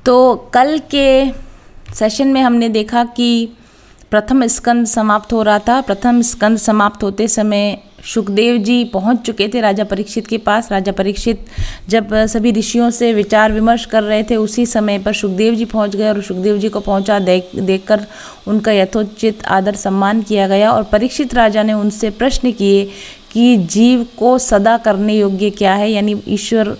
तो कल के सेशन में हमने देखा कि प्रथम स्कंद समाप्त हो रहा था। प्रथम स्कंद समाप्त होते समय शुकदेव जी पहुंच चुके थे राजा परीक्षित के पास। राजा परीक्षित जब सभी ऋषियों से विचार विमर्श कर रहे थे, उसी समय पर शुकदेव जी पहुंच गए और शुकदेव जी को पहुंचा देखकर उनका यथोचित आदर सम्मान किया गया। और परीक्षित राजा ने उनसे प्रश्न किए कि जीव को सदा करने योग्य क्या है, यानी ईश्वर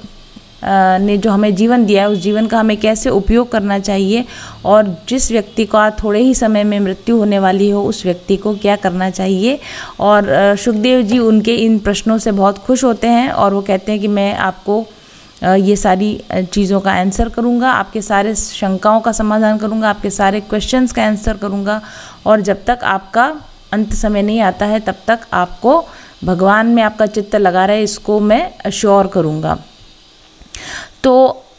ने जो हमें जीवन दिया है उस जीवन का हमें कैसे उपयोग करना चाहिए, और जिस व्यक्ति का थोड़े ही समय में मृत्यु होने वाली हो उस व्यक्ति को क्या करना चाहिए। और शुकदेव जी उनके इन प्रश्नों से बहुत खुश होते हैं और वो कहते हैं कि मैं आपको ये सारी चीज़ों का आंसर करूँगा, आपके सारे शंकाओं का समाधान करूँगा, आपके सारे क्वेश्चंस का आंसर करूँगा, और जब तक आपका अंत समय नहीं आता है तब तक आपको भगवान में आपका चित्त लगा रहे, इसको मैं अश्योर करूँगा। तो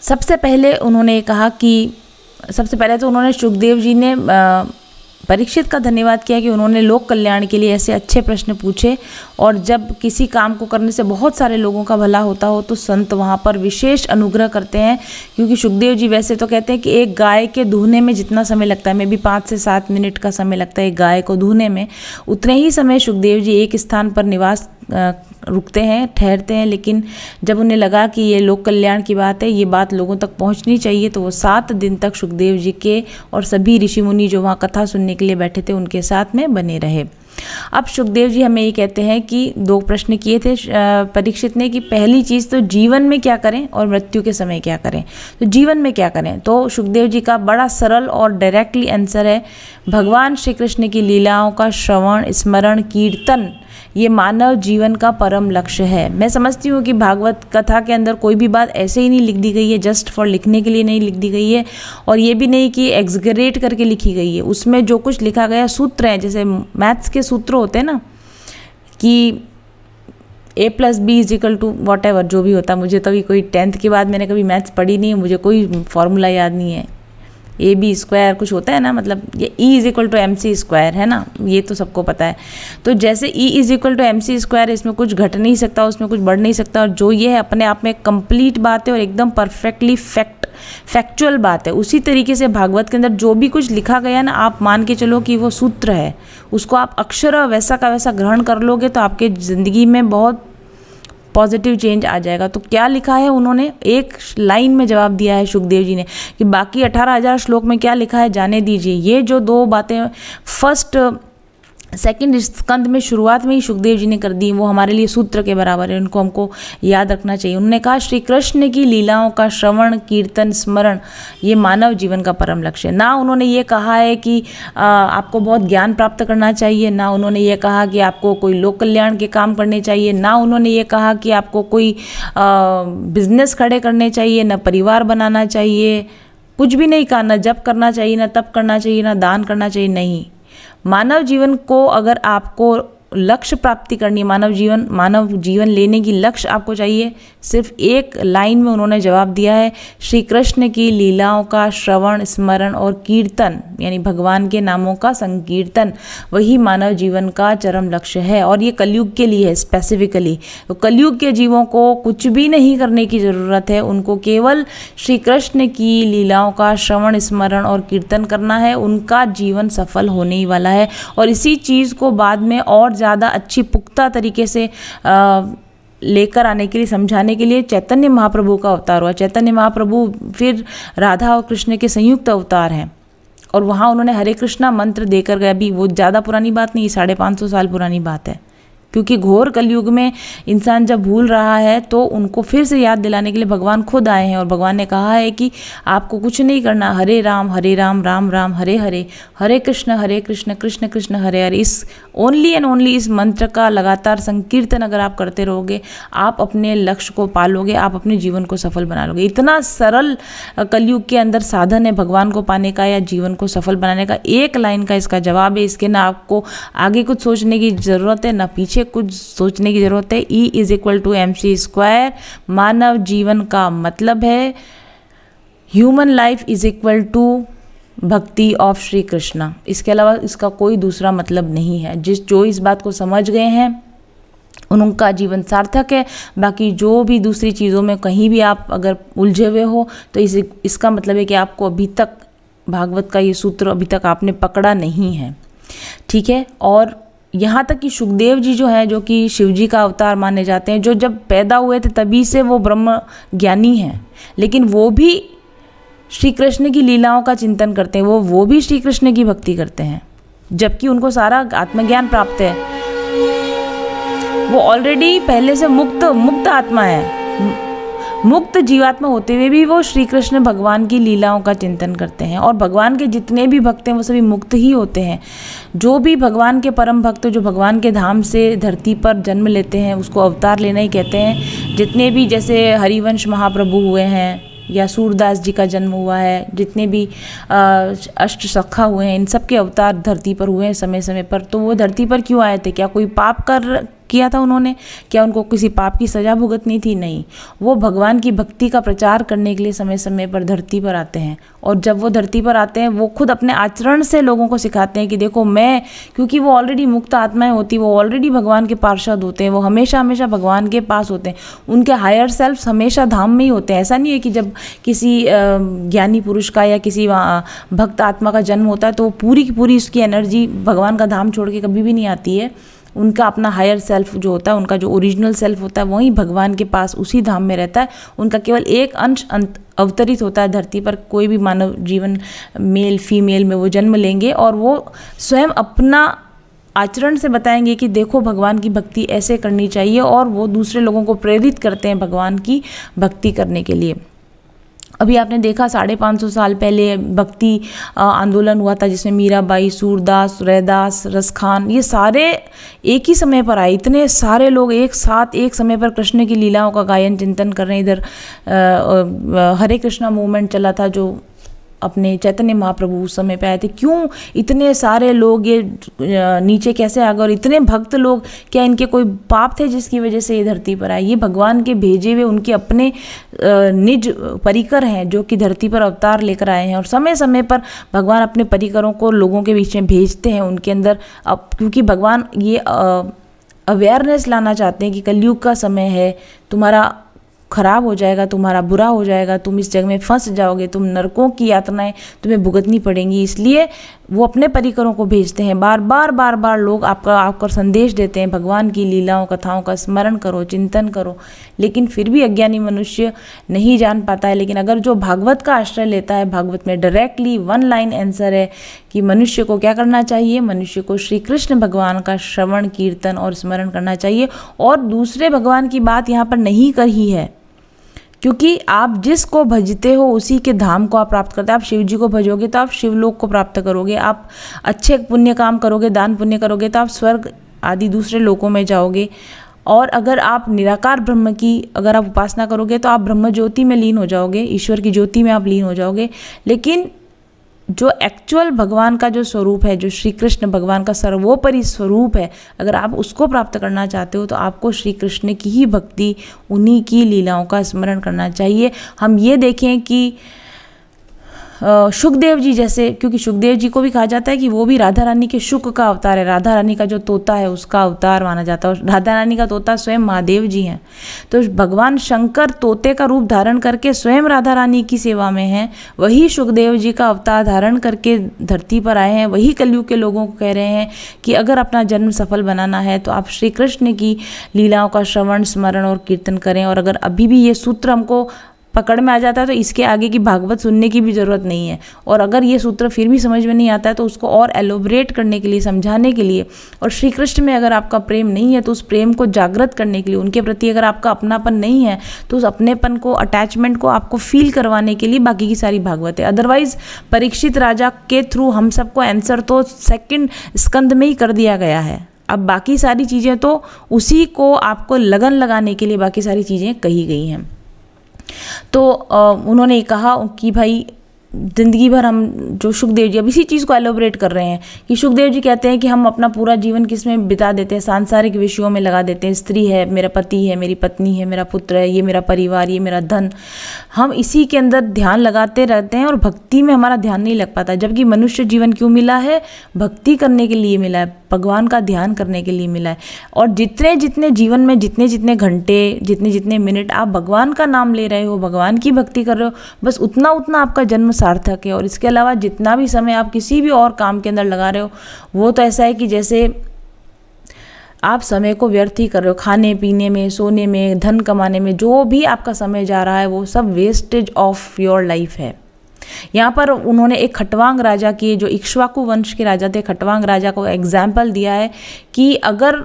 सबसे पहले उन्होंने कहा कि सबसे पहले तो उन्होंने शुकदेव जी ने परीक्षित का धन्यवाद किया कि उन्होंने लोक कल्याण के लिए ऐसे अच्छे प्रश्न पूछे। और जब किसी काम को करने से बहुत सारे लोगों का भला होता हो तो संत वहाँ पर विशेष अनुग्रह करते हैं, क्योंकि शुकदेव जी वैसे तो कहते हैं कि एक गाय के दूहने में जितना समय लगता है, मे भी 5 से 7 मिनट का समय लगता है एक गाय को दूहने में, उतने ही समय शुकदेव जी एक स्थान पर निवास रुकते हैं, ठहरते हैं। लेकिन जब उन्हें लगा कि ये लोक कल्याण की बात है, ये बात लोगों तक पहुंचनी चाहिए, तो वो 7 दिन तक शुकदेव जी के और सभी ऋषि मुनि जो वहाँ कथा सुनने के लिए बैठे थे उनके साथ में बने रहे। अब शुकदेव जी हमें ये कहते हैं कि 2 प्रश्न किए थे परीक्षित ने कि पहली चीज़ तो जीवन में क्या करें और मृत्यु के समय क्या करें। तो जीवन में क्या करें, तो शुकदेव जी का बड़ा सरल और डायरेक्टली आंसर है, भगवान श्री कृष्ण की लीलाओं का श्रवण स्मरण कीर्तन ये मानव जीवन का परम लक्ष्य है। मैं समझती हूँ कि भागवत कथा के अंदर कोई भी बात ऐसे ही नहीं लिख दी गई है, जस्ट फॉर लिखने के लिए नहीं लिख दी गई है, और ये भी नहीं कि एग्जगरेट करके लिखी गई है। उसमें जो कुछ लिखा गया सूत्र हैं, जैसे मैथ्स के सूत्र होते हैं ना कि a+b = whatever, जो भी होता है। मुझे तो अभी कोई 10th के बाद मैंने कभी मैथ्स पढ़ी नहीं है, मुझे कोई फॉर्मूला याद नहीं है। AB² कुछ होता है ना, मतलब ये E = MC² है ना, ये तो सबको पता है। तो जैसे E = MC², इसमें कुछ घट नहीं सकता, उसमें कुछ बढ़ नहीं सकता, और जो ये है अपने आप में कंप्लीट बात है और एकदम परफेक्टली फैक्चुअल बात है। उसी तरीके से भागवत के अंदर जो भी कुछ लिखा गया ना, आप मान के चलो कि वो सूत्र है, उसको आप अक्षर वैसा का वैसा ग्रहण कर लोगे तो आपके ज़िंदगी में बहुत पॉजिटिव चेंज आ जाएगा। तो क्या लिखा है, उन्होंने एक लाइन में जवाब दिया है शुकदेव जी ने कि बाकी 18,000 श्लोक में क्या लिखा है जाने दीजिए। ये जो 2 बातें फर्स्ट सेकंड स्कंद में शुरुआत में ही शुकदेव जी ने कर दी, वो हमारे लिए सूत्र के बराबर है, उनको हमको याद रखना चाहिए। उन्होंने कहा श्री कृष्ण की लीलाओं का श्रवण कीर्तन स्मरण ये मानव जीवन का परम लक्ष्य है। ना उन्होंने ये कहा है कि आपको बहुत ज्ञान प्राप्त करना चाहिए, ना उन्होंने ये कहा कि आपको कोई लोक कल्याण के काम करने चाहिए, ना उन्होंने ये कहा कि आपको कोई बिजनेस खड़े करने चाहिए, ना परिवार बनाना चाहिए, कुछ भी नहीं कहा। ना जप करना चाहिए, ना तप करना चाहिए, ना दान करना चाहिए, नहीं। मानव जीवन को अगर आपको लक्ष्य प्राप्ति करनी है, मानव जीवन लेने की लक्ष्य आपको चाहिए, सिर्फ एक लाइन में उन्होंने जवाब दिया है, श्री कृष्ण की लीलाओं का श्रवण स्मरण और कीर्तन, यानी भगवान के नामों का संकीर्तन, वही मानव जीवन का चरम लक्ष्य है। और ये कलयुग के लिए है स्पेसिफिकली। तो कलयुग के जीवों को कुछ भी नहीं करने की ज़रूरत है, उनको केवल श्री कृष्ण की लीलाओं का श्रवण स्मरण और कीर्तन करना है, उनका जीवन सफल होने ही वाला है। और इसी चीज़ को बाद में और ज़्यादा अच्छी पुख्ता तरीके से लेकर आने के लिए, समझाने के लिए चैतन्य महाप्रभु का अवतार हुआ। चैतन्य महाप्रभु फिर राधा और कृष्ण के संयुक्त अवतार हैं, और वहाँ उन्होंने हरे कृष्णा मंत्र देकर गए। अभी वो ज़्यादा पुरानी बात नहीं, 550 साल पुरानी बात है, क्योंकि घोर कलयुग में इंसान जब भूल रहा है तो उनको फिर से याद दिलाने के लिए भगवान खुद आए हैं। और भगवान ने कहा है कि आपको कुछ नहीं करना, हरे राम राम राम हरे हरे, हरे कृष्ण कृष्ण कृष्ण हरे हरे, इस ओनली एंड ओनली इस मंत्र का लगातार संकीर्तन अगर आप करते रहोगे, आप अपने लक्ष्य को पालोगे, आप अपने जीवन को सफल बना लोगे। इतना सरल कलयुग के अंदर साधन है भगवान को पाने का या जीवन को सफल बनाने का। एक लाइन का इसका जवाब है। इसके ना आपको आगे कुछ सोचने की ज़रूरत है, ना पीछे कुछ सोचने की जरूरत है। E = MC²। मानव जीवन का मतलब है ह्यूमन लाइफ = भक्ति ऑफ श्री कृष्णा। इसके अलावा इसका कोई दूसरा मतलब नहीं है। जो इस बात को समझ गए हैं उनका जीवन सार्थक है। बाकी जो भी दूसरी चीज़ों में कहीं भी आप अगर उलझे हुए हो तो इसका मतलब है कि आपको अभी तक भागवत का ये सूत्र अभी तक आपने पकड़ा नहीं है, ठीक है। और यहाँ तक कि सुखदेव जी जो है, जो कि शिव जी का अवतार माने जाते हैं, जो जब पैदा हुए थे तभी से वो ब्रह्म ज्ञानी हैं, लेकिन वो भी श्री कृष्ण की लीलाओं का चिंतन करते हैं, वो भी श्री कृष्ण की भक्ति करते हैं, जबकि उनको सारा आत्मज्ञान प्राप्त है। वो ऑलरेडी पहले से मुक्त आत्मा है, मुक्त जीवात्मा होते हुए भी वो श्री कृष्ण भगवान की लीलाओं का चिंतन करते हैं। और भगवान के जितने भी भक्त हैं वो सभी मुक्त ही होते हैं। जो भी भगवान के परम भक्त, जो भगवान के धाम से धरती पर जन्म लेते हैं, उसको अवतार लेना ही कहते हैं। जितने भी जैसे हरिवंश महाप्रभु हुए हैं या सूरदास जी का जन्म हुआ है, जितने भी अष्ट सखा हुए हैं, इन सब के अवतार धरती पर हुए हैं समय समय पर। तो वो धरती पर क्यों आए थे? क्या कोई पाप किया था उन्होंने? क्या उनको किसी पाप की सज़ा भुगतनी थी? नहीं, वो भगवान की भक्ति का प्रचार करने के लिए समय समय पर धरती पर आते हैं। और जब वो धरती पर आते हैं, वो खुद अपने आचरण से लोगों को सिखाते हैं कि देखो मैं, क्योंकि वो ऑलरेडी मुक्त आत्माएं होती, वो ऑलरेडी भगवान के पार्षद होते हैं, वो हमेशा हमेशा भगवान के पास होते हैं, उनके हायर सेल्फ हमेशा धाम में ही होते हैं। ऐसा नहीं है कि जब किसी ज्ञानी पुरुष का या किसी भक्त आत्मा का जन्म होता है तो वो पूरी की पूरी उसकी एनर्जी भगवान का धाम छोड़ के कभी भी नहीं आती है। उनका अपना हायर सेल्फ जो होता है, उनका जो ओरिजिनल सेल्फ होता है, वहीं भगवान के पास उसी धाम में रहता है। उनका केवल एक अंश अवतरित होता है धरती पर। कोई भी मानव जीवन मेल फीमेल में वो जन्म लेंगे और वो स्वयं अपना आचरण से बताएंगे कि देखो भगवान की भक्ति ऐसे करनी चाहिए, और वो दूसरे लोगों को प्रेरित करते हैं भगवान की भक्ति करने के लिए। अभी आपने देखा 550 साल पहले भक्ति आंदोलन हुआ था, जिसमें मीराबाई, सूरदास, रैदास, रसखान, ये सारे एक ही समय पर आए। इतने सारे लोग एक साथ एक समय पर कृष्ण की लीलाओं का गायन चिंतन कर रहे हैं। इधर हरे कृष्णा मूवमेंट चला था, जो अपने चैतन्य महाप्रभु उस समय पे आए थे। क्यों इतने सारे लोग ये नीचे कैसे आ गए? और इतने भक्त लोग, क्या इनके कोई पाप थे जिसकी वजह से ये धरती पर आए? ये भगवान के भेजे हुए उनके अपने निज परिकर हैं, जो कि धरती पर अवतार लेकर आए हैं। और समय समय पर भगवान अपने परिकरों को लोगों के बीच में भेजते हैं उनके अंदर। अब क्योंकि भगवान ये अवेयरनेस लाना चाहते हैं कि कलयुग का समय है, तुम्हारा खराब हो जाएगा, तुम्हारा बुरा हो जाएगा, तुम इस जग में फंस जाओगे, तुम नरकों की यातनाएं तुम्हें भुगतनी पड़ेंगी। इसलिए वो अपने परिकरों को भेजते हैं। बार बार लोग आपको संदेश देते हैं, भगवान की लीलाओं कथाओं का स्मरण करो, चिंतन करो। लेकिन फिर भी अज्ञानी मनुष्य नहीं जान पाता है। लेकिन अगर जो भागवत का आश्रय लेता है, भागवत में डायरेक्टली 1 लाइन आंसर है कि मनुष्य को क्या करना चाहिए। मनुष्य को श्री कृष्ण भगवान का श्रवण, कीर्तन और स्मरण करना चाहिए। और दूसरे भगवान की बात यहाँ पर नहीं कही है, क्योंकि आप जिसको भजते हो उसी के धाम को आप प्राप्त करते हैं। आप शिव जी को भजोगे तो आप शिवलोक को प्राप्त करोगे। आप अच्छे पुण्य काम करोगे, दान पुण्य करोगे तो आप स्वर्ग आदि दूसरे लोकों में जाओगे। और अगर आप निराकार ब्रह्म की अगर आप उपासना करोगे तो आप ब्रह्म ज्योति में लीन हो जाओगे, ईश्वर की ज्योति में आप लीन हो जाओगे। लेकिन जो एक्चुअल भगवान का जो स्वरूप है, जो श्री कृष्ण भगवान का सर्वोपरि स्वरूप है, अगर आप उसको प्राप्त करना चाहते हो तो आपको श्री कृष्ण की ही भक्ति, उन्हीं की लीलाओं का स्मरण करना चाहिए। हम ये देखें कि सुखदेव जी जैसे, क्योंकि सुखदेव जी को भी कहा जाता है कि वो भी राधा रानी के शुक का अवतार है। राधा रानी का जो तोता है उसका अवतार माना जाता है। राधा रानी का तोता स्वयं महादेव जी हैं। तो भगवान शंकर तोते का रूप धारण करके स्वयं राधा रानी की सेवा में हैं। वही सुखदेव जी का अवतार धारण करके धरती पर आए हैं। वही कलयुग के लोगों को कह रहे हैं कि अगर अपना जन्म सफल बनाना है तो आप श्री कृष्ण की लीलाओं का श्रवण, स्मरण और कीर्तन करें। और अगर अभी भी ये सूत्र हमको पकड़ में आ जाता है तो इसके आगे की भागवत सुनने की भी ज़रूरत नहीं है। और अगर ये सूत्र फिर भी समझ में नहीं आता है तो उसको और एलोबरेट करने के लिए, समझाने के लिए, और श्री कृष्ण में अगर आपका प्रेम नहीं है तो उस प्रेम को जागृत करने के लिए, उनके प्रति अगर आपका अपनापन नहीं है तो उस अपनेपन को, अटैचमेंट को आपको फील करवाने के लिए बाकी की सारी भागवत है। अदरवाइज परीक्षित राजा के थ्रू हम सबको आंसर तो 2nd स्कंद में ही कर दिया गया है। अब बाकी सारी चीज़ें तो उसी को आपको लगन लगाने के लिए बाकी सारी चीज़ें कही गई हैं। तो उन्होंने कहा कि भाई ज़िंदगी भर हम, जो सुखदेव जी अब इसी चीज़ को एलोबरेट कर रहे हैं कि सुखदेव जी कहते हैं कि हम अपना पूरा जीवन किस में बिता देते हैं, सांसारिक विषयों में लगा देते हैं। स्त्री है, मेरा पति है, मेरी पत्नी है, मेरा पुत्र है, ये मेरा परिवार, ये मेरा धन, हम इसी के अंदर ध्यान लगाते रहते हैं और भक्ति में हमारा ध्यान नहीं लग पाता। जबकि मनुष्य जीवन क्यों मिला है? भक्ति करने के लिए मिला है, भगवान का ध्यान करने के लिए मिला है। और जितने जितने जीवन में जितने जितने घंटे, जितने जितने मिनट आप भगवान का नाम ले रहे हो, भगवान की भक्ति कर रहे हो, बस उतना उतना आपका जन्म सार्थक है। और इसके अलावा जितना भी समय आप किसी भी और काम के अंदर लगा रहे हो, वो तो ऐसा है कि जैसे आप समय को व्यर्थ ही कर रहे हो। खाने पीने में, सोने में, धन कमाने में, जो भी आपका समय जा रहा है वो सब वेस्टेज ऑफ योर लाइफ है। यहाँ पर उन्होंने एक खटवांग राजा की, जो इक्ष्वाकु वंश के राजा थे, खटवांग राजा को एग्जाम्पल दिया है कि अगर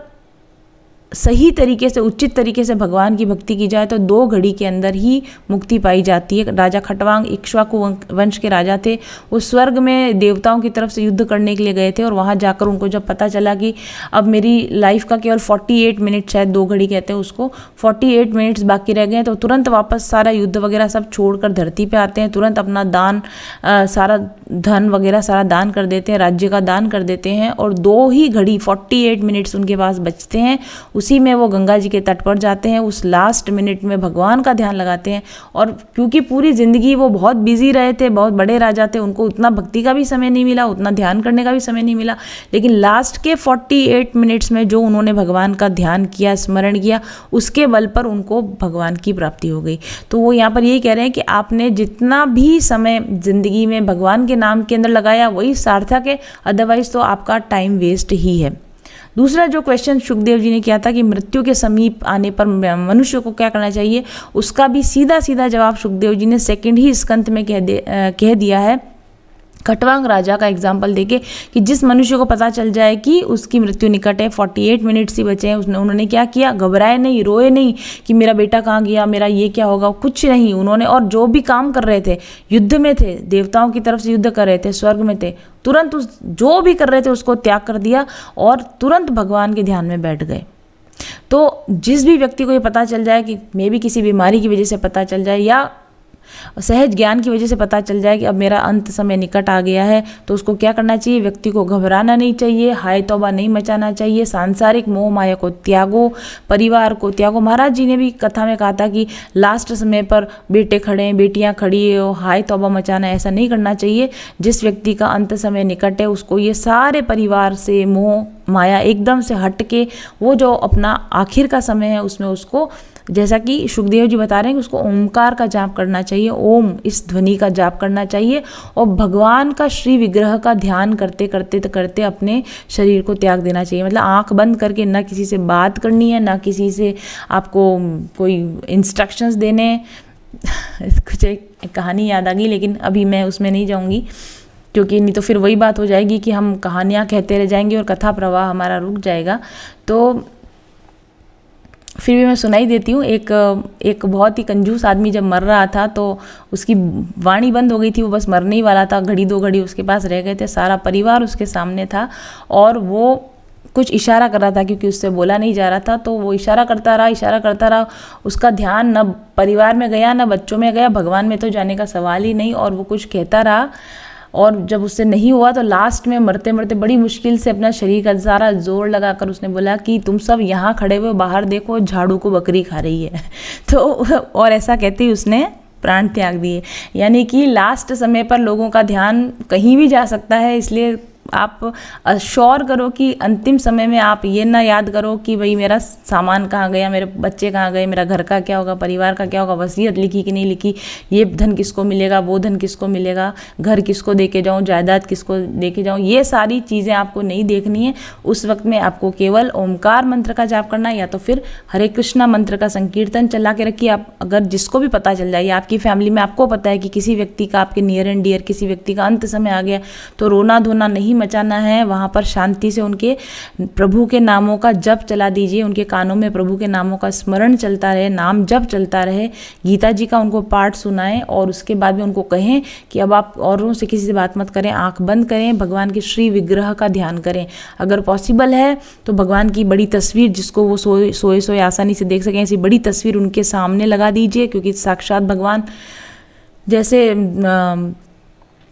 सही तरीके से, उचित तरीके से भगवान की भक्ति की जाए तो 2 घड़ी के अंदर ही मुक्ति पाई जाती है। राजा खटवांग इक्ष्वाकु वंश के राजा थे। वो स्वर्ग में देवताओं की तरफ से युद्ध करने के लिए गए थे और वहाँ जाकर उनको जब पता चला कि अब मेरी लाइफ का केवल 48 मिनट, शायद 2 घड़ी कहते हैं उसको, 48 मिनट्स बाकी रह गए, तो तुरंत वापस सारा युद्ध वगैरह सब छोड़कर धरती पर आते हैं, तुरंत अपना दान, सारा धन वगैरह सारा दान कर देते हैं, राज्य का दान कर देते हैं। और 2 ही घड़ी 48 मिनट्स उनके पास बचते हैं, उसी में वो गंगा जी के तट पर जाते हैं। उस लास्ट मिनट में भगवान का ध्यान लगाते हैं। और क्योंकि पूरी ज़िंदगी वो बहुत बिजी रहे थे, बहुत बड़े राजा थे, उनको उतना भक्ति का भी समय नहीं मिला, उतना ध्यान करने का भी समय नहीं मिला, लेकिन लास्ट के 48 मिनट्स में जो उन्होंने भगवान का ध्यान किया, स्मरण किया, उसके बल पर उनको भगवान की प्राप्ति हो गई। तो वो यहाँ पर यही कह रहे हैं कि आपने जितना भी समय ज़िंदगी में भगवान के नाम के अंदर लगाया वही सार्थक है, अदरवाइज तो आपका टाइम वेस्ट ही है। दूसरा जो क्वेश्चन सुखदेव जी ने किया था कि मृत्यु के समीप आने पर मनुष्य को क्या करना चाहिए, उसका भी सीधा सीधा जवाब सुखदेव जी ने 2 ही स्कंद में कह दिया है, खटवांग राजा का एग्जाम्पल देके, कि जिस मनुष्य को पता चल जाए कि उसकी मृत्यु निकट है, 48 मिनट्स ही बचे हैं, उन्होंने क्या किया, घबराए नहीं, रोए नहीं कि मेरा बेटा कहाँ गया, मेरा ये क्या होगा, कुछ नहीं उन्होंने। और जो भी काम कर रहे थे, युद्ध में थे, देवताओं की तरफ से युद्ध कर रहे थे, स्वर्ग में थे, तुरंत उस जो भी कर रहे थे उसको त्याग कर दिया और तुरंत भगवान के ध्यान में बैठ गए। तो जिस भी व्यक्ति को ये पता चल जाए कि मे भी किसी बीमारी की वजह से पता चल जाए या सहज ज्ञान की वजह से पता चल जाए कि अब मेरा अंत समय निकट आ गया है, तो उसको क्या करना चाहिए, व्यक्ति को घबराना नहीं चाहिए, हाय तौबा नहीं मचाना चाहिए, सांसारिक मोह माया को त्यागो, परिवार को त्यागो। महाराज जी ने भी कथा में कहा था कि लास्ट समय पर बेटे खड़े हैं, बेटियां खड़ी हो, हाय तौबा मचाना, ऐसा नहीं करना चाहिए। जिस व्यक्ति का अंत समय निकट है उसको ये सारे परिवार से, मोह माया एकदम से हट के, वो जो अपना आखिर का समय है उसमें उसको, जैसा कि सुखदेव जी बता रहे हैं कि उसको ओमकार का जाप करना चाहिए, ओम इस ध्वनि का जाप करना चाहिए और भगवान का श्री विग्रह का ध्यान करते करते करते अपने शरीर को त्याग देना चाहिए। मतलब आंख बंद करके ना किसी से बात करनी है, ना किसी से आपको कोई इंस्ट्रक्शंस देने। कुछ एक कहानी याद आ गई, लेकिन अभी मैं उसमें नहीं जाऊँगी क्योंकि नहीं तो फिर वही बात हो जाएगी कि हम कहानियाँ कहते रह जाएंगे और कथा प्रवाह हमारा रुक जाएगा। तो फिर भी मैं सुनाई देती हूँ। एक बहुत ही कंजूस आदमी जब मर रहा था तो उसकी वाणी बंद हो गई थी, वो बस मरने ही वाला था, घड़ी 2 घड़ी उसके पास रह गए थे, सारा परिवार उसके सामने था और वो कुछ इशारा कर रहा था क्योंकि उससे बोला नहीं जा रहा था, तो वो इशारा करता रहा, उसका ध्यान न परिवार में गया न बच्चों में गया, भगवान में तो जाने का सवाल ही नहीं, और वो कुछ कहता रहा। और जब उससे नहीं हुआ तो लास्ट में मरते मरते बड़ी मुश्किल से अपना शरीर का सारा जोर लगाकर उसने बोला कि तुम सब यहाँ खड़े हुए बाहर देखो, झाड़ू को बकरी खा रही है। तो और ऐसा कहते ही उसने प्राण त्याग दिए। यानी कि लास्ट समय पर लोगों का ध्यान कहीं भी जा सकता है, इसलिए आप अश्योर करो कि अंतिम समय में आप ये ना याद करो कि भाई मेरा सामान कहाँ गया, मेरे बच्चे कहाँ गए, मेरा घर का क्या होगा, परिवार का क्या होगा, वसीयत लिखी कि नहीं लिखी, ये धन किसको मिलेगा, वो धन किसको मिलेगा, घर किसको देके जाऊँ, जायदाद किसको देके जाऊँ, ये सारी चीज़ें आपको नहीं देखनी है। उस वक्त में आपको केवल ओमकार मंत्र का जाप करना है या तो फिर हरे कृष्णा मंत्र का संकीर्तन चला के रखिए। आप अगर जिसको भी पता चल जाए, आपकी फैमिली में आपको पता है कि किसी व्यक्ति का, आपके नियर एंड डियर किसी व्यक्ति का अंत समय आ गया, तो रोना धोना नहीं मचाना है। वहाँ पर शांति से उनके प्रभु के नामों का जप चला दीजिए, उनके कानों में प्रभु के नामों का स्मरण चलता रहे, नाम जप चलता रहे, गीता जी का उनको पाठ सुनाएं और उसके बाद में उनको कहें कि अब आप औरों से किसी से बात मत करें, आंख बंद करें, भगवान के श्री विग्रह का ध्यान करें। अगर पॉसिबल है तो भगवान की बड़ी तस्वीर, जिसको वो सोए आसानी से देख सकें, ऐसी बड़ी तस्वीर उनके सामने लगा दीजिए, क्योंकि साक्षात भगवान जैसे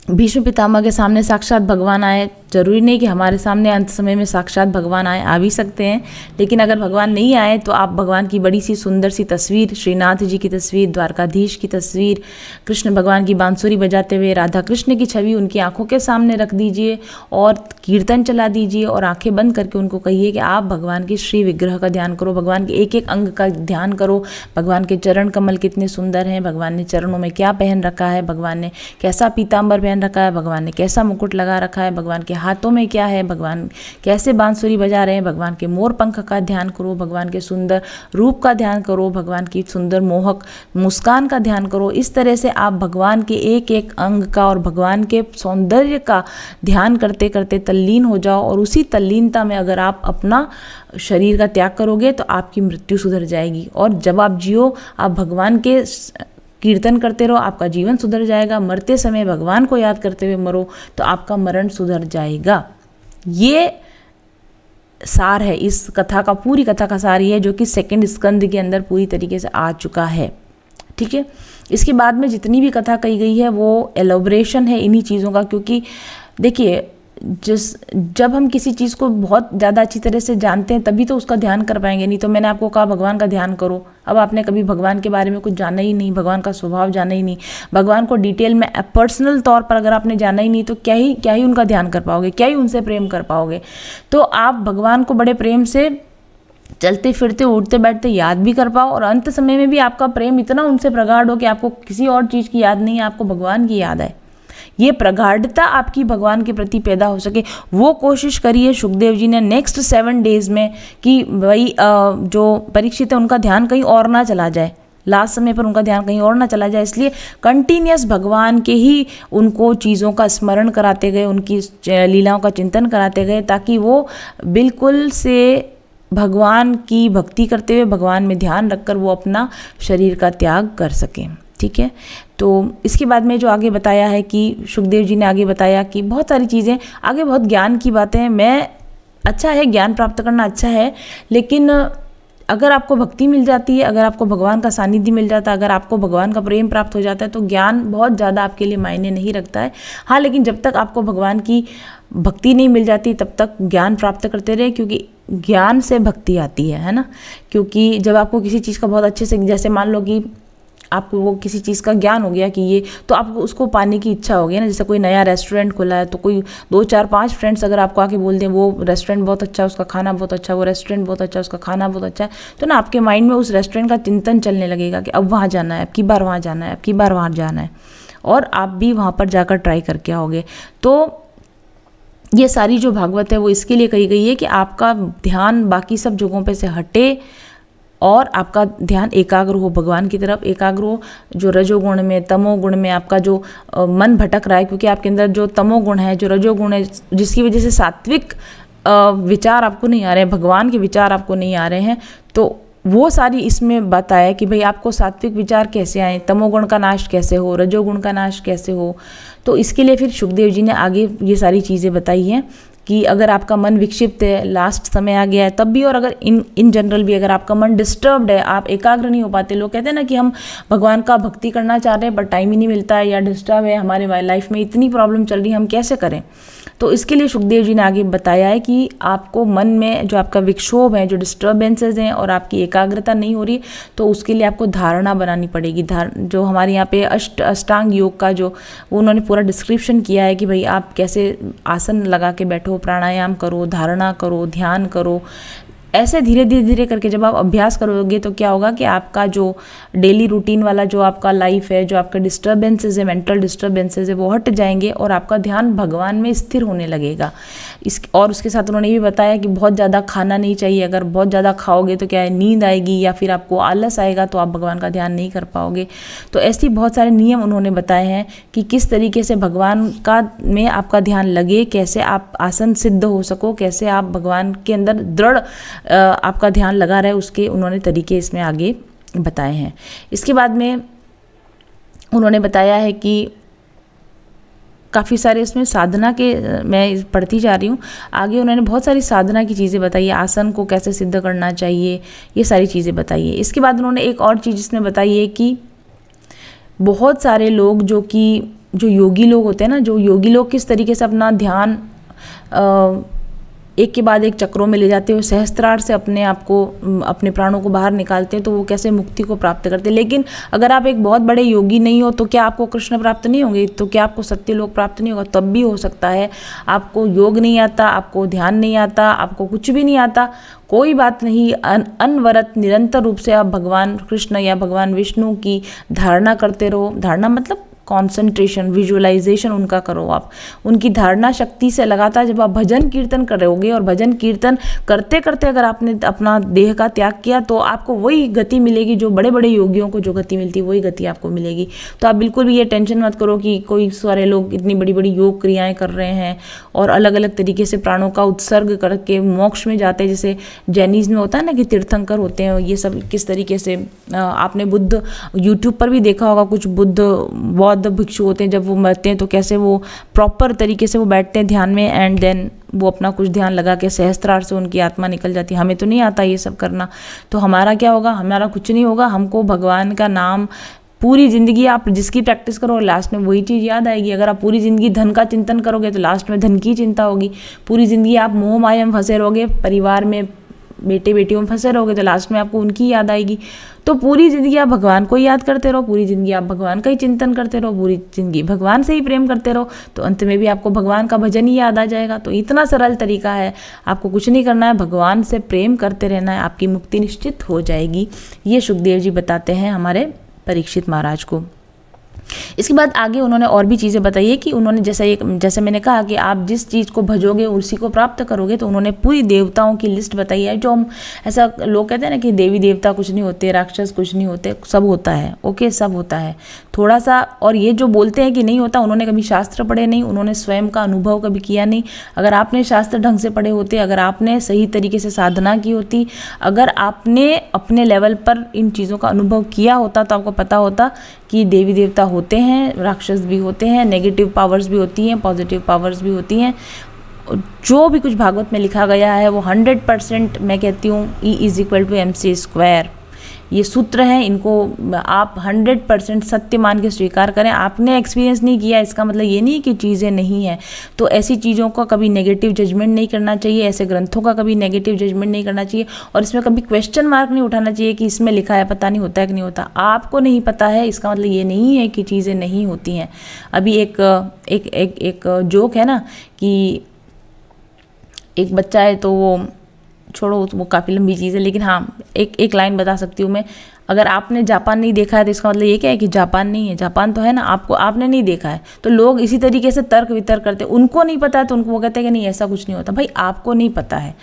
भीष्म पितामह के सामने साक्षात भगवान आए, जरूरी नहीं कि हमारे सामने अंत समय में साक्षात भगवान आए, आ भी सकते हैं, लेकिन अगर भगवान नहीं आए तो आप भगवान की बड़ी सी सुंदर सी तस्वीर, श्रीनाथ जी की तस्वीर, द्वारकाधीश की तस्वीर, कृष्ण भगवान की बांसुरी बजाते हुए राधा कृष्ण की छवि उनकी आंखों के सामने रख दीजिए और कीर्तन चला दीजिए और आंखें बंद करके उनको कहिए कि आप भगवान के श्री विग्रह का ध्यान करो, भगवान के एक एक अंग का ध्यान करो, भगवान के चरण कमल कितने सुंदर हैं, भगवान ने चरणों में क्या पहन रखा है, भगवान ने कैसा पीताम्बर पहन रखा है, भगवान ने कैसा मुकुट लगा रखा है, भगवान के हाथों में क्या है, भगवान कैसे बांसुरी बजा रहे हैं, भगवान के मोर पंख का ध्यान करो, भगवान के सुंदर रूप का ध्यान करो, भगवान की सुंदर मोहक मुस्कान का ध्यान करो। इस तरह से आप भगवान के एक एक अंग का और भगवान के सौंदर्य का ध्यान करते करते तल्लीन हो जाओ और उसी तल्लीनता में अगर आप अपना शरीर का त्याग करोगे तो आपकी मृत्यु सुधर जाएगी। और जब आप जियो, आप भगवान के कीर्तन करते रहो, आपका जीवन सुधर जाएगा। मरते समय भगवान को याद करते हुए मरो तो आपका मरण सुधर जाएगा। ये सार है इस कथा का, पूरी कथा का सार ये है जो कि सेकंड स्कंद के अंदर पूरी तरीके से आ चुका है। ठीक है, इसके बाद में जितनी भी कथा कही गई है वो एलोब्रेशन है इन्हीं चीज़ों का, क्योंकि देखिए जब हम किसी चीज़ को बहुत ज़्यादा अच्छी तरह से जानते हैं तभी तो उसका ध्यान कर पाएंगे। नहीं तो मैंने आपको कहा भगवान का ध्यान करो, अब आपने कभी भगवान के बारे में कुछ जाना ही नहीं, भगवान का स्वभाव जाना ही नहीं, भगवान को डिटेल में पर्सनल तौर पर अगर आपने जाना ही नहीं तो क्या ही उनका ध्यान कर पाओगे, क्या ही उनसे प्रेम कर पाओगे। तो आप भगवान को बड़े प्रेम से चलते फिरते उठते बैठते याद भी कर पाओ और अंत समय में भी आपका प्रेम इतना उनसे प्रगाढ़ हो कि आपको किसी और चीज़ की याद नहीं है, आपको भगवान की याद है। ये प्रगाढ़ता आपकी भगवान के प्रति पैदा हो सके, वो कोशिश करिए सुखदेव जी ने नेक्स्ट 7 डेज में कि भाई जो परीक्षित है उनका ध्यान कहीं और ना चला जाए, लास्ट समय पर उनका ध्यान कहीं और ना चला जाए, इसलिए कंटिन्यूस भगवान के ही उनको चीज़ों का स्मरण कराते गए, उनकी लीलाओं का चिंतन कराते गए, ताकि वो बिल्कुल से भगवान की भक्ति करते हुए भगवान में ध्यान रखकर वो अपना शरीर का त्याग कर सकें। ठीक है, तो इसके बाद में जो आगे बताया है कि सुखदेव जी ने आगे बताया कि बहुत सारी चीज़ें आगे, बहुत ज्ञान की बातें हैं। मैं अच्छा है, ज्ञान प्राप्त करना अच्छा है, लेकिन अगर आपको भक्ति मिल जाती है, अगर आपको भगवान का सानिध्य मिल जाता है, अगर आपको भगवान का प्रेम प्राप्त हो जाता है तो ज्ञान बहुत ज़्यादा आपके लिए मायने नहीं रखता है। हाँ, लेकिन जब तक आपको भगवान की भक्ति नहीं मिल जाती तब तक ज्ञान प्राप्त करते रहे, क्योंकि ज्ञान से भक्ति आती है ना। क्योंकि जब आपको किसी चीज़ का बहुत अच्छे से, जैसे मान लो कि आपको वो किसी चीज़ का ज्ञान हो गया कि ये, तो आपको उसको पाने की इच्छा हो गई ना। जैसे कोई नया रेस्टोरेंट खुला है तो कोई 2 4 5 फ्रेंड्स अगर आपको आके बोल दें वो रेस्टोरेंट बहुत अच्छा है, उसका खाना बहुत अच्छा, वो रेस्टोरेंट बहुत अच्छा, उसका खाना बहुत अच्छा है, तो ना आपके माइंड में उस रेस्टोरेंट का चिंतन चलने लगेगा कि अब वहाँ जाना है, अब की बार वहाँ जाना है, अब की बार वहाँ जाना है, और आप भी वहाँ पर जाकर ट्राई करके आओगे। तो ये सारी जो भागवत है वो इसके लिए कही गई है कि आपका ध्यान बाकी सब जगहों पे से हटे और आपका ध्यान एकाग्र हो, भगवान की तरफ एकाग्र हो। जो रजोगुण में, तमोगुण में आपका जो मन भटक रहा है, क्योंकि आपके अंदर जो तमोगुण है, जो रजोगुण है, जिसकी वजह से सात्विक विचार आपको नहीं आ रहे हैं, भगवान के विचार आपको नहीं आ रहे हैं, तो वो सारी इसमें बताया कि भाई आपको सात्विक विचार कैसे आए, तमोगुण का नाश कैसे हो, रजोगुण का नाश कैसे हो। तो इसके लिए फिर सुखदेव जी ने आगे ये सारी चीज़ें बताई हैं कि अगर आपका मन विक्षिप्त है, लास्ट समय आ गया है तब भी, और अगर इन जनरल भी अगर आपका मन डिस्टर्ब्ड है, आप एकाग्र नहीं हो पाते, लोग कहते हैं ना कि हम भगवान का भक्ति करना चाह रहे हैं बट टाइम ही नहीं मिलता है, या डिस्टर्ब है, हमारे लाइफ में इतनी प्रॉब्लम चल रही है, हम कैसे करें। तो इसके लिए सुखदेव जी ने आगे बताया है कि आपको मन में जो आपका विक्षोभ है, जो डिस्टर्बेंसेज हैं और आपकी एकाग्रता नहीं हो रही, तो उसके लिए आपको धारणा बनानी पड़ेगी। जो हमारे यहाँ पे अष्टांग योग का जो उन्होंने पूरा डिस्क्रिप्शन किया है कि भाई आप कैसे आसन लगा के बैठो, प्राणायाम करो, धारणा करो, ध्यान करो। ऐसे धीरे धीरे करके जब आप अभ्यास करोगे तो क्या होगा कि आपका जो डेली रूटीन वाला जो आपका लाइफ है, जो आपका डिस्टर्बेंसेस है, मेंटल डिस्टर्बेंसेस है, वो हट जाएंगे और आपका ध्यान भगवान में स्थिर होने लगेगा। और उसके साथ उन्होंने ये भी बताया कि बहुत ज़्यादा खाना नहीं चाहिए। अगर बहुत ज़्यादा खाओगे तो क्या है, नींद आएगी या फिर आपको आलस आएगा, तो आप भगवान का ध्यान नहीं कर पाओगे। तो ऐसी बहुत सारे नियम उन्होंने बताए हैं कि किस तरीके से भगवान का में आपका ध्यान लगे, कैसे आप आसन सिद्ध हो सको, कैसे आप भगवान के अंदर दृढ़ आपका ध्यान लगा रहे, उसके उन्होंने तरीके इसमें आगे बताए हैं। इसके बाद में उन्होंने बताया है कि काफ़ी सारे इसमें साधना के, मैं पढ़ती जा रही हूँ आगे, उन्होंने बहुत सारी साधना की चीज़ें बताई है, आसन को कैसे सिद्ध करना चाहिए, ये सारी चीज़ें बताई है। इसके बाद उन्होंने एक और चीज़ इसमें बताई है कि बहुत सारे लोग जो कि जो योगी लोग होते हैं ना, जो योगी लोग किस तरीके से अपना ध्यान एक के बाद एक चक्रों में ले जाते हैं, सहस्त्रार से अपने आप को, अपने प्राणों को बाहर निकालते हैं, तो वो कैसे मुक्ति को प्राप्त करते हैं। लेकिन अगर आप एक बहुत बड़े योगी नहीं हो तो क्या आपको कृष्ण प्राप्त नहीं होंगे, तो क्या आपको सत्यलोक प्राप्त नहीं होगा? तब भी हो सकता है। आपको योग नहीं आता, आपको ध्यान नहीं आता, आपको कुछ भी नहीं आता, कोई बात नहीं, अनवरत निरंतर रूप से आप भगवान कृष्ण या भगवान विष्णु की धारणा करते रहो। धारणा मतलब कॉन्सेंट्रेशन, विजुअलाइजेशन उनका करो आप, उनकी धारणा शक्ति से लगातार जब आप भजन कीर्तन कर रहे होगे, और भजन कीर्तन करते करते अगर आपने अपना देह का त्याग किया तो आपको वही गति मिलेगी जो बड़े बड़े योगियों को जो गति मिलती है, वही गति आपको मिलेगी। तो आप बिल्कुल भी ये टेंशन मत करो कि कोई सारे लोग इतनी बड़ी बड़ी योग क्रियाएं कर रहे हैं और अलग अलग तरीके से प्राणों का उत्सर्ग करके मोक्ष में जाते हैं, जैसे जैनिज़्म में होता है ना कि तीर्थंकर होते हैं, ये सब किस तरीके से। आपने बुद्ध यूट्यूब पर भी देखा होगा, कुछ बुद्ध भिक्षु होते हैं, जब वो मरते हैं तो कैसे वो प्रॉपर तरीके से वो बैठते हैं ध्यान में, एंड देन वो अपना कुछ ध्यान लगा के सहस्त्रार से उनकी आत्मा निकल जाती है। हमें तो नहीं आता ये सब करना, तो हमारा क्या होगा? हमारा कुछ नहीं होगा। हमको भगवान का नाम पूरी ज़िंदगी आप जिसकी प्रैक्टिस करो, लास्ट में वही चीज़ याद आएगी। अगर आप पूरी ज़िंदगी धन का चिंतन करोगे तो लास्ट में धन की चिंता होगी। पूरी ज़िंदगी आप मोह माया में फंसे रहोगे, परिवार में बेटे बेटियों में फंसे रहोगे तो लास्ट में आपको उनकी याद आएगी। तो पूरी ज़िंदगी आप भगवान को याद करते रहो, पूरी ज़िंदगी आप भगवान का ही चिंतन करते रहो, पूरी ज़िंदगी भगवान से ही प्रेम करते रहो, तो अंत में भी आपको भगवान का भजन ही याद आ जाएगा। तो इतना सरल तरीका है, आपको कुछ नहीं करना है, भगवान से प्रेम करते रहना है, आपकी मुक्ति निश्चित हो जाएगी। ये सुखदेव जी बताते हैं हमारे परीक्षित महाराज को। इसके बाद आगे उन्होंने और भी चीज़ें बताई है कि उन्होंने जैसे मैंने कहा कि आप जिस चीज़ को भजोगे उसी को प्राप्त करोगे, तो उन्होंने पूरी देवताओं की लिस्ट बताई है। जो हम ऐसा लोग कहते हैं ना कि देवी देवता कुछ नहीं होते, राक्षस कुछ नहीं होते, सब होता है। ओके, सब होता है थोड़ा सा। और ये जो बोलते हैं कि नहीं होता, उन्होंने कभी शास्त्र पढ़े नहीं, उन्होंने स्वयं का अनुभव कभी किया नहीं। अगर आपने शास्त्र ढंग से पढ़े होते, अगर आपने सही तरीके से साधना की होती, अगर आपने अपने लेवल पर इन चीज़ों का अनुभव किया होता, तो आपको पता होता कि देवी देवता होते हैं, राक्षस भी होते हैं, नेगेटिव पावर्स भी होती हैं, पॉजिटिव पावर्स भी होती हैं। जो भी कुछ भागवत में लिखा गया है वो 100% मैं कहती हूँ E=mc²। ये सूत्र हैं, इनको आप 100% सत्य मान के स्वीकार करें। आपने एक्सपीरियंस नहीं किया इसका मतलब ये नहीं कि चीज़ें नहीं हैं। तो ऐसी चीज़ों का कभी नेगेटिव जजमेंट नहीं करना चाहिए, ऐसे ग्रंथों का कभी नेगेटिव जजमेंट नहीं करना चाहिए, और इसमें कभी क्वेश्चन मार्क नहीं उठाना चाहिए कि इसमें लिखा है पता नहीं होता है कि नहीं होता। आपको नहीं पता है इसका मतलब ये नहीं है कि चीज़ें नहीं होती हैं। अभी एक जोक है ना कि एक बच्चा है, तो वो छोड़ो, वो काफ़ी लंबी चीज़ है, लेकिन हाँ एक लाइन बता सकती हूँ मैं। अगर आपने जापान नहीं देखा है तो इसका मतलब ये क्या है कि जापान नहीं है? जापान तो है ना, आपने नहीं देखा है। तो लोग इसी तरीके से तर्क वितर्क करते हैं, उनको नहीं पता है तो उनको वो कहते हैं कि नहीं ऐसा कुछ नहीं होता। भाई आपको नहीं पता है।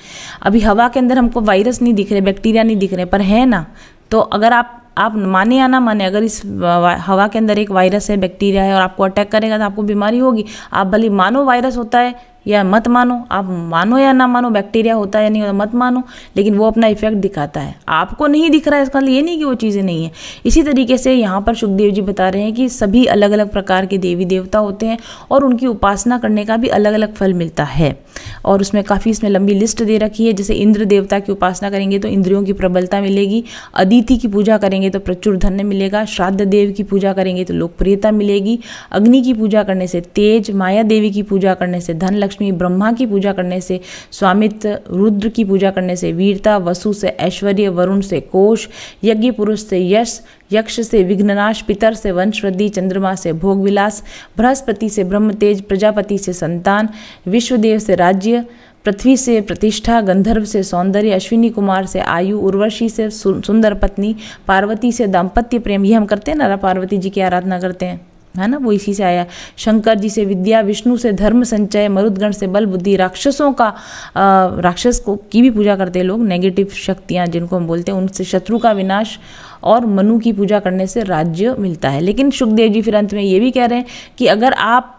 अभी हवा के अंदर हमको वायरस नहीं दिख रहे, बैक्टीरिया नहीं दिख रहे, पर है ना। तो अगर आप माने या ना माने, अगर इस हवा के अंदर एक वायरस है, बैक्टीरिया है और आपको अटैक करेगा तो आपको बीमारी होगी। आप भले मानो वायरस होता है या मत मानो, आप मानो या ना मानो बैक्टीरिया होता है या नहीं होता मत मानो, लेकिन वो अपना इफेक्ट दिखाता है। आपको नहीं दिख रहा है इसका मतलब ये नहीं कि वो चीज़ें नहीं है। इसी तरीके से यहाँ पर सुखदेव जी बता रहे हैं कि सभी अलग अलग प्रकार के देवी देवता होते हैं और उनकी उपासना करने का भी अलग अलग फल मिलता है। और उसमें काफ़ी इसमें लंबी लिस्ट दे रखी है। जैसे इंद्र देवता की उपासना करेंगे तो इंद्रियों की प्रबलता मिलेगी, अदिति की पूजा करेंगे तो प्रचुर धन्य मिलेगा, श्राद्ध देव की पूजा करेंगे तो लोकप्रियता मिलेगी, अग्नि की पूजा करने से तेज, माया देवी की पूजा करने से धन लक्ष्मी, ब्रह्मा की पूजा करने से स्वामित्व, रुद्र की पूजा करने से वीरता, वसु से ऐश्वर्य, वरुण से कोश, यज्ञ पुरुष से यश, यक्ष से विघ्ननाश, पितर से वंश वृद्धि, चंद्रमा से भोग विलास, बृहस्पति से ब्रह्म तेज, प्रजापति से संतान, विश्वदेव से राज्य, पृथ्वी से प्रतिष्ठा, गंधर्व से सौंदर्य, अश्विनी कुमार से आयु, उर्वशी से सुंदर पत्नी, पार्वती से दाम्पत्य प्रेम। ये हम करते हैं ना, पार्वती जी की आराधना करते हैं, है ना, वो इसी से आया। शंकर जी से विद्या, विष्णु से धर्म संचय, मरुदगण से बल बुद्धि, राक्षसों का राक्षस को की भी पूजा करते हैं लोग, नेगेटिव शक्तियाँ जिनको हम बोलते हैं, उनसे शत्रु का विनाश, और मनु की पूजा करने से राज्य मिलता है। लेकिन सुखदेव जी फिर अंत में ये भी कह रहे हैं कि अगर आप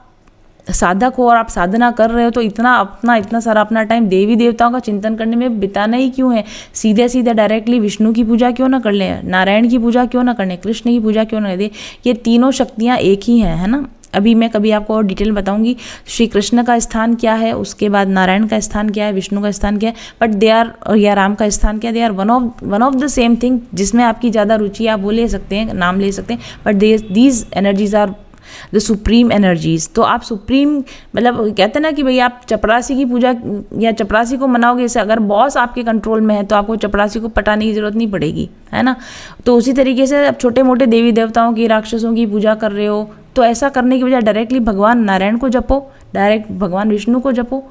साधक हो और आप साधना कर रहे हो तो इतना सारा अपना टाइम देवी देवताओं का चिंतन करने में बिताना ही क्यों है? सीधे डायरेक्टली विष्णु की पूजा क्यों ना कर लें, नारायण की पूजा क्यों ना करने, कृष्ण की पूजा क्यों ना दे? ये तीनों शक्तियाँ एक ही हैं, है ना। अभी मैं कभी आपको और डिटेल बताऊंगी श्री कृष्ण का स्थान क्या है, उसके बाद नारायण का स्थान क्या है, विष्णु का स्थान क्या है, बट दे आर, या राम का स्थान क्या है, they are one of the same thing. जिसमें आपकी ज़्यादा रुचि आप वो ले सकते हैं, नाम ले सकते हैं, but these energies are the supreme energies. तो आप सुप्रीम मतलब कहते हैं ना कि भाई आप चपरासी की पूजा या चपरासी को मनाओगे, जैसे अगर बॉस आपके कंट्रोल में है तो आपको चपरासी को पटाने की जरूरत नहीं पड़ेगी, है ना। तो उसी तरीके से अब छोटे मोटे देवी देवताओं की, राक्षसों की पूजा कर रहे हो तो ऐसा करने की बजाय डायरेक्टली भगवान नारायण को जपो, डायरेक्ट भगवान विष्णु को जपो।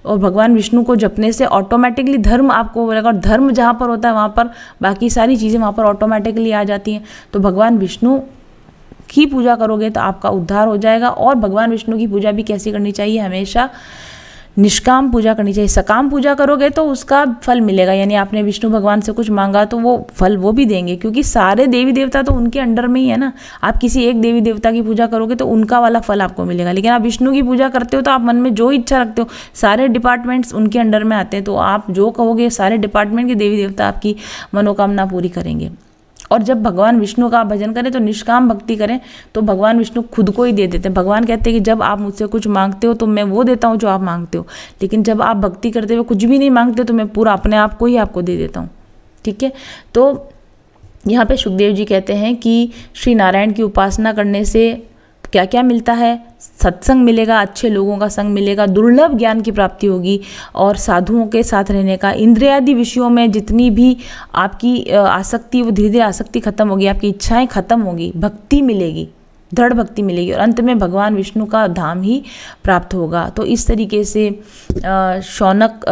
और भगवान विष्णु को जपने से ऑटोमेटिकली धर्म आपको मिलेगा, और धर्म जहाँ पर होता है वहाँ पर बाकी सारी चीज़ें वहाँ पर ऑटोमेटिकली आ जाती हैं। तो भगवान विष्णु की पूजा करोगे तो आपका उद्धार हो जाएगा। और भगवान विष्णु की पूजा भी कैसी करनी चाहिए, हमेशा निष्काम पूजा करनी चाहिए। सकाम पूजा करोगे तो उसका फल मिलेगा, यानी आपने विष्णु भगवान से कुछ मांगा तो वो फल वो भी देंगे, क्योंकि सारे देवी देवता तो उनके अंडर में ही है ना। आप किसी एक देवी देवता की पूजा करोगे तो उनका वाला फल आपको मिलेगा, लेकिन आप विष्णु की पूजा करते हो तो आप मन में जो इच्छा रखते हो सारे डिपार्टमेंट्स उनके अंडर में आते हैं, तो आप जो कहोगे सारे डिपार्टमेंट के देवी देवता आपकी मनोकामना पूरी करेंगे। और जब भगवान विष्णु का आप भजन करें तो निष्काम भक्ति करें तो भगवान विष्णु खुद को ही दे देते हैं। भगवान कहते हैं कि जब आप मुझसे कुछ मांगते हो तो मैं वो देता हूँ जो आप मांगते हो, लेकिन जब आप भक्ति करते हुए कुछ भी नहीं मांगते तो मैं पूरा अपने आप को ही आपको दे देता हूँ। ठीक है, तो यहाँ पे सुखदेव जी कहते हैं कि श्री नारायण की उपासना करने से क्या क्या मिलता है। सत्संग मिलेगा, अच्छे लोगों का संग मिलेगा, दुर्लभ ज्ञान की प्राप्ति होगी और साधुओं के साथ रहने का, इंद्रियादि विषयों में जितनी भी आपकी आसक्ति वो धीरे धीरे आसक्ति खत्म होगी, आपकी इच्छाएं खत्म होगी, भक्ति मिलेगी, दृढ़ भक्ति मिलेगी और अंत में भगवान विष्णु का धाम ही प्राप्त होगा। तो इस तरीके से शौनक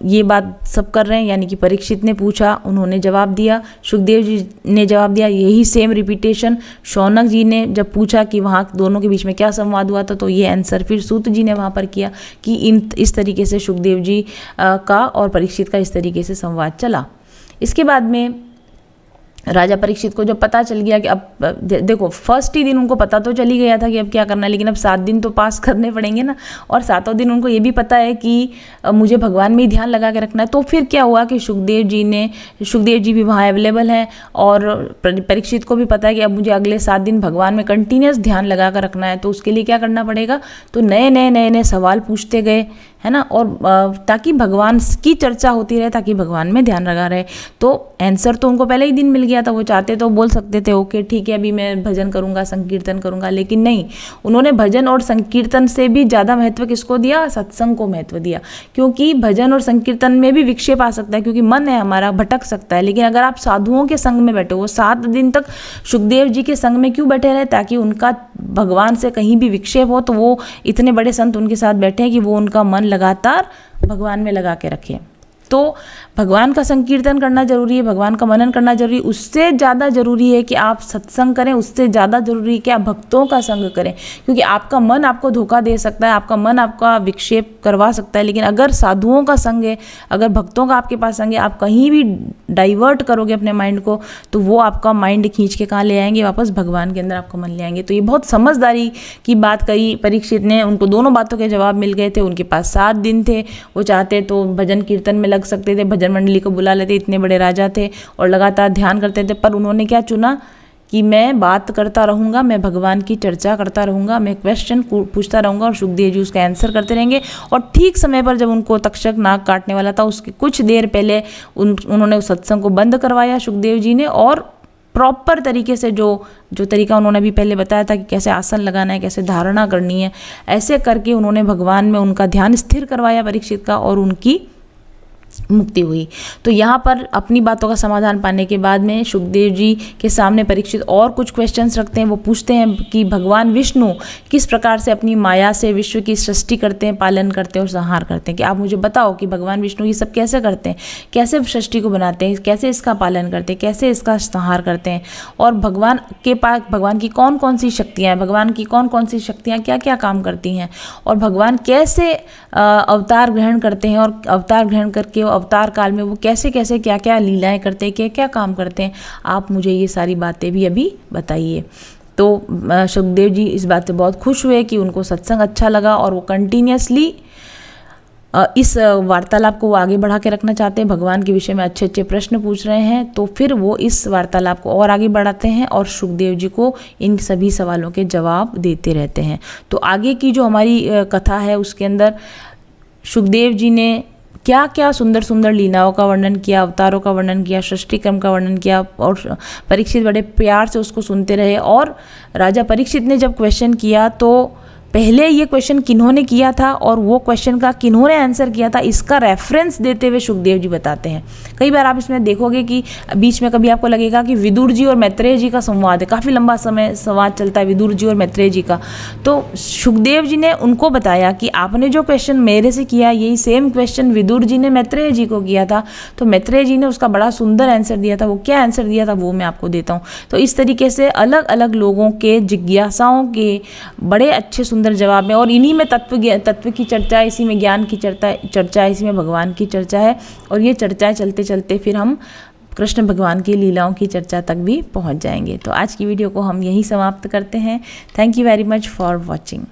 ये बात सब कर रहे हैं, यानी कि परीक्षित ने पूछा, उन्होंने जवाब दिया, सुखदेव जी ने जवाब दिया, यही सेम रिपीटेशन शौनक जी ने जब पूछा कि वहाँ दोनों के बीच में क्या संवाद हुआ था, तो ये आंसर फिर सूत जी ने वहाँ पर किया कि इस तरीके से सुखदेव जी का और परीक्षित का इस तरीके से संवाद चला। इसके बाद में राजा परीक्षित को जब पता चल गया कि अब देखो फर्स्ट ही दिन उनको पता तो चल ही गया था कि अब क्या करना है, लेकिन अब 7 दिन तो पास करने पड़ेंगे ना, और 7वें दिन उनको ये भी पता है कि मुझे भगवान में ही ध्यान लगा के रखना है। तो फिर क्या हुआ कि सुखदेव जी भी वहाँ अवेलेबल हैं और परीक्षित को भी पता है कि अब मुझे अगले 7 दिन भगवान में कंटिन्यूस ध्यान लगा कर रखना है। तो उसके लिए क्या करना पड़ेगा, तो नए सवाल पूछते गए, है ना, और ताकि भगवान की चर्चा होती रहे, ताकि भगवान में ध्यान लगा रहे। तो आंसर तो उनको पहले ही दिन मिल गया था, वो चाहते तो बोल सकते थे ओके ठीक है अभी मैं भजन करूंगा, संकीर्तन करूंगा, लेकिन नहीं, उन्होंने भजन और संकीर्तन से भी ज़्यादा महत्व किसको दिया, सत्संग को महत्व दिया। क्योंकि भजन और संकीर्तन में भी विक्षेप आ सकता है, क्योंकि मन है हमारा भटक सकता है, लेकिन अगर आप साधुओं के संग में बैठे, वो 7 दिन तक सुखदेव जी के संग में क्यों बैठे रहे, ताकि उनका भगवान से कहीं भी विक्षेप हो तो वो इतने बड़े संत उनके साथ बैठे हैं कि वो उनका मन लगातार भगवान में लगा के रखें। तो भगवान का संकीर्तन करना जरूरी है, भगवान का मनन करना जरूरी है, उससे ज़्यादा जरूरी है कि आप सत्संग करें, उससे ज़्यादा जरूरी है कि आप भक्तों का संग करें, क्योंकि आपका मन आपको धोखा दे सकता है, आपका मन आपका विक्षेप करवा सकता है, लेकिन अगर साधुओं का संग है, अगर भक्तों का आपके पास संग है, आप कहीं भी डाइवर्ट करोगे अपने माइंड को तो वो आपका माइंड खींच के कहाँ ले आएंगे, वापस भगवान के अंदर आपको मन ले आएंगे। तो ये बहुत समझदारी की बात कही परीक्षित ने, उनको दोनों बातों के जवाब मिल गए थे। उनके पास 7 दिन थे, वो चाहते तो भजन कीर्तन में लग सकते थे, भजन मंडली को बुला लेते, इतने बड़े राजा थे और लगातार ध्यान करते थे, पर उन्होंने क्या चुना कि मैं बात करता रहूँगा, मैं भगवान की चर्चा करता रहूँगा, मैं क्वेश्चन पूछता रहूँगा और सुखदेव जी उसका आंसर करते रहेंगे। और ठीक समय पर जब उनको तक्षक नाक काटने वाला था उसके कुछ देर पहले उन्होंने उस सत्संग को बंद करवाया सुखदेव जी ने, और प्रॉपर तरीके से जो तरीका उन्होंने अभी पहले बताया था कि कैसे आसन लगाना है, कैसे धारणा करनी है, ऐसे करके उन्होंने भगवान में उनका ध्यान स्थिर करवाया परीक्षित का, और उनकी मुक्ति हुई। तो यहाँ पर अपनी बातों का समाधान पाने के बाद में सुखदेव जी के सामने परीक्षित और कुछ क्वेश्चंस रखते हैं। वो पूछते हैं कि भगवान विष्णु किस प्रकार से अपनी माया से विश्व की सृष्टि करते हैं, पालन करते हैं और संहार करते हैं, कि आप मुझे बताओ कि भगवान विष्णु ये सब कैसे करते हैं, कैसे सृष्टि को बनाते हैं, कैसे इसका पालन करते हैं, कैसे इसका संहार करते हैं, और भगवान के पास भगवान की कौन कौन सी शक्तियाँ हैं, भगवान की कौन कौन सी शक्तियाँ क्या क्या काम करती हैं, और भगवान कैसे अवतार ग्रहण करते हैं, और अवतार ग्रहण करके अवतार काल में वो कैसे कैसे क्या क्या लीलाएं करते हैं, क्या क्या काम करते हैं, आप मुझे ये सारी बातें भी अभी बताइए। तो सुखदेव जी इस बात से बहुत खुश हुए कि उनको सत्संग अच्छा लगा, और वो कंटिन्यूसली इस वार्तालाप को वो आगे बढ़ा के रखना चाहते हैं, भगवान के विषय में अच्छे अच्छे प्रश्न पूछ रहे हैं। तो फिर वो इस वार्तालाप को और आगे बढ़ाते हैं और सुखदेव जी को इन सभी सवालों के जवाब देते रहते हैं। तो आगे की जो हमारी कथा है उसके अंदर सुखदेव जी ने क्या क्या सुंदर सुंदर लीलाओं का वर्णन किया, अवतारों का वर्णन किया, सृष्टि क्रम का वर्णन किया, और परीक्षित बड़े प्यार से उसको सुनते रहे। और राजा परीक्षित ने जब क्वेश्चन किया तो पहले ये क्वेश्चन किन्होंने किया था और वो क्वेश्चन का किन्होंने आंसर किया था, इसका रेफरेंस देते हुए सुखदेव जी बताते हैं। कई बार आप इसमें देखोगे कि बीच में कभी आपको लगेगा कि विदुर जी और मैत्रेय जी का संवाद है, काफ़ी लंबा समय संवाद चलता है विदुर जी और मैत्रेय जी का। तो सुखदेव जी ने उनको बताया कि आपने जो क्वेश्चन मेरे से किया, यही सेम क्वेश्चन विदुर जी ने मैत्रेय जी को किया था, तो मैत्रेय जी ने उसका बड़ा सुंदर आंसर दिया था। वो क्या आंसर दिया था वो मैं आपको देता हूँ। तो इस तरीके से अलग अलग लोगों के जिज्ञासाओं के बड़े अच्छे सुंदर जवाब में, और इन्हीं में तत्व की चर्चा, इसी में ज्ञान की चर्चा, इसी में भगवान की चर्चा है। और ये चर्चाएं चलते चलते फिर हम कृष्ण भगवान की लीलाओं की चर्चा तक भी पहुंच जाएंगे। तो आज की वीडियो को हम यहीं समाप्त करते हैं। Thank you very much for watching.